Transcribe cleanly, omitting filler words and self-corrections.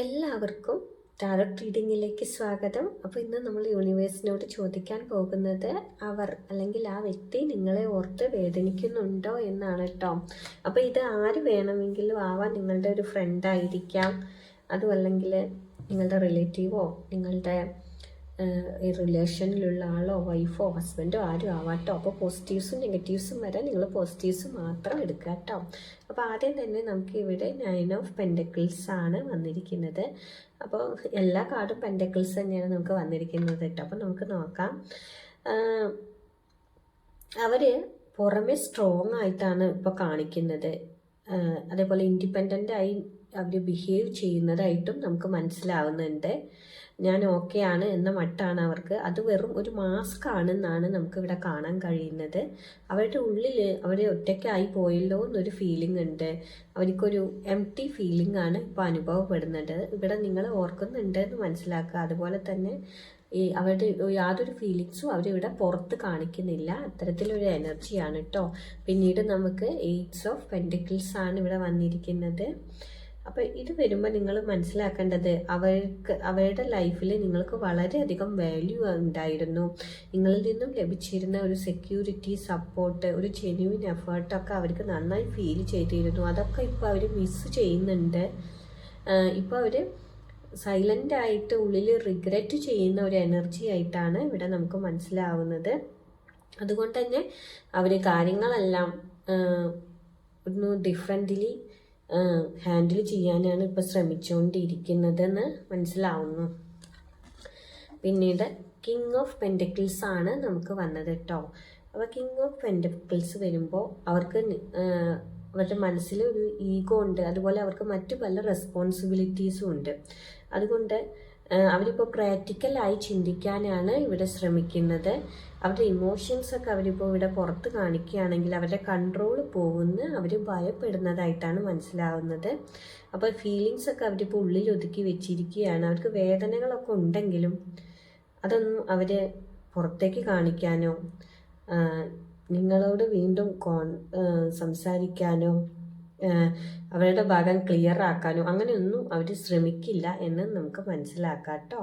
എല്ലാവർക്കും ടാരോട്ട് റീഡിങ്ങിലേക്ക് സ്വാഗതം. അപ്പോൾ ഇന്ന് നമ്മൾ യൂണിവേഴ്സിനോട് ചോദിക്കാൻ പോകുന്നത് അവർ അല്ലെങ്കിൽ ആ വ്യക്തി നിങ്ങളെ ഓർത്ത് വേദനിക്കുന്നുണ്ടോ എന്നാണ് കേട്ടോ. അപ്പോൾ ഇത് ആര് വേണമെങ്കിലും ആവാം. നിങ്ങളുടെ ഒരു ഫ്രണ്ടായിരിക്കാം, അതും അല്ലെങ്കിൽ നിങ്ങളുടെ റിലേറ്റീവോ നിങ്ങളുടെ ഈ റിലേഷനിലുള്ള ആളോ വൈഫോ ഹസ്ബൻഡോ ആരും ആവാട്ടോ. അപ്പോൾ പോസിറ്റീവ്സും നെഗറ്റീവ്സും വരാൻ നിങ്ങൾ പോസിറ്റീവ്സ് മാത്രം എടുക്കുക കേട്ടോ. അപ്പോൾ ആദ്യം തന്നെ നമുക്ക് ഇവിടെ 9 ഓഫ് പെൻറ്റക്കിൾസ് ആണ് വന്നിരിക്കുന്നത്. അപ്പോൾ എല്ലാ കാർഡും പെൻറ്റക്കിൾസ് തന്നെയാണ് നമുക്ക് വന്നിരിക്കുന്നത് കേട്ടോ. അപ്പോൾ നമുക്ക് നോക്കാം. അവർ പുറമെ സ്ട്രോങ് ആയിട്ടാണ് ഇപ്പോൾ കാണിക്കുന്നത്. അതേപോലെ ഇൻഡിപെൻഡൻ്റ് ആയി അവർ ബിഹേവ് ചെയ്യുന്നതായിട്ടും നമുക്ക് മനസ്സിലാവുന്നുണ്ട്. ഞാൻ ഓക്കെ ആണ് എന്ന മട്ടാണ് അവർക്ക്. അത് വെറും ഒരു മാസ്ക് ആണെന്നാണ് നമുക്കിവിടെ കാണാൻ കഴിയുന്നത്. അവരുടെ ഉള്ളിൽ അവർ ഒറ്റയ്ക്കായി പോയല്ലോ എന്നൊരു ഫീലിംഗ് ഉണ്ട്. അവർക്കൊരു എംപ്റ്റി ഫീലിംഗ് ആണ് ഇപ്പോൾ അനുഭവപ്പെടുന്നത്. ഇവിടെ നിങ്ങൾ ഓർക്കുന്നുണ്ട് എന്ന് മനസ്സിലാക്കുക. അതുപോലെ തന്നെ ഈ അവരുടെ യാതൊരു ഫീലിങ്സും അവരിവിടെ പുറത്ത് കാണിക്കുന്നില്ല. അത്തരത്തിലൊരു എനർജിയാണ് കേട്ടോ. പിന്നീട് നമുക്ക് 8 ഓഫ് പെൻറ്റക്കിൾസ് ആണ് ഇവിടെ വന്നിരിക്കുന്നത്. അപ്പോൾ ഇത് വരുമ്പോൾ നിങ്ങൾ മനസ്സിലാക്കേണ്ടത് അവരുടെ ലൈഫിൽ നിങ്ങൾക്ക് വളരെയധികം വാല്യൂ ഉണ്ടായിരുന്നു. നിങ്ങളിൽ നിന്നും ലഭിച്ചിരുന്ന ഒരു സെക്യൂരിറ്റി, സപ്പോർട്ട്, ഒരു ജെന്യുവിൻ എഫേർട്ടൊക്കെ അവർക്ക് നന്നായി ഫീൽ ചെയ്തിരുന്നു. അതൊക്കെ ഇപ്പോൾ അവർ മിസ് ചെയ്യുന്നുണ്ട്. ഇപ്പോൾ അവർ സൈലൻ്റ് ആയിട്ട് ഉള്ളിൽ റിഗ്രറ്റ് ചെയ്യുന്ന ഒരു എനർജി ആയിട്ടാണ് ഇവിടെ നമുക്ക് മനസ്സിലാവുന്നത്. അതുകൊണ്ട് തന്നെ അവർ കാര്യങ്ങളെല്ലാം ഒന്ന് ഡിഫറെൻ്റ്ലി ഹാൻഡിൽ ചെയ്യാനാണ് ഇപ്പോൾ ശ്രമിച്ചുകൊണ്ടിരിക്കുന്നതെന്ന് മനസ്സിലാവുന്നു. പിന്നീട് കിങ് ഓഫ് പെൻറ്റക്കിൾസ് ആണ് നമുക്ക് വന്നത് കേട്ടോ. അപ്പോൾ കിങ് ഓഫ് പെൻറ്റക്കിൾസ് വരുമ്പോൾ അവർക്ക് അവരുടെ മനസ്സിൽ ഒരു ഈഗോ ഉണ്ട്. അതുപോലെ അവർക്ക് മറ്റു പല റെസ്പോൺസിബിലിറ്റീസും ഉണ്ട്. അതുകൊണ്ട് അവരിപ്പോൾ പ്രാക്ടിക്കലായി ചിന്തിക്കാനാണ് ഇവിടെ ശ്രമിക്കുന്നത്. അവരുടെ ഇമോഷൻസൊക്കെ അവരിപ്പോൾ ഇവിടെ പുറത്ത് കാണിക്കുകയാണെങ്കിൽ അവരുടെ കൺട്രോൾ പോകുന്ന അവർ ഭയപ്പെടുന്നതായിട്ടാണ് മനസ്സിലാവുന്നത്. അപ്പോൾ ഫീലിങ്സൊക്കെ അവരിപ്പോൾ ഉള്ളിൽ ഒതുക്കി വെച്ചിരിക്കുകയാണ്. അവർക്ക് വേദനകളൊക്കെ ഉണ്ടെങ്കിലും അതൊന്നും അവർ പുറത്തേക്ക് കാണിക്കാനോ നിങ്ങളോട് വീണ്ടും സംസാരിക്കാനോ അവരുടെ ഭാഗം ക്ലിയർ ആക്കാനോ അങ്ങനെയൊന്നും അവർ ശ്രമിക്കില്ല എന്ന് നമുക്ക് മനസ്സിലാക്കാം കേട്ടോ.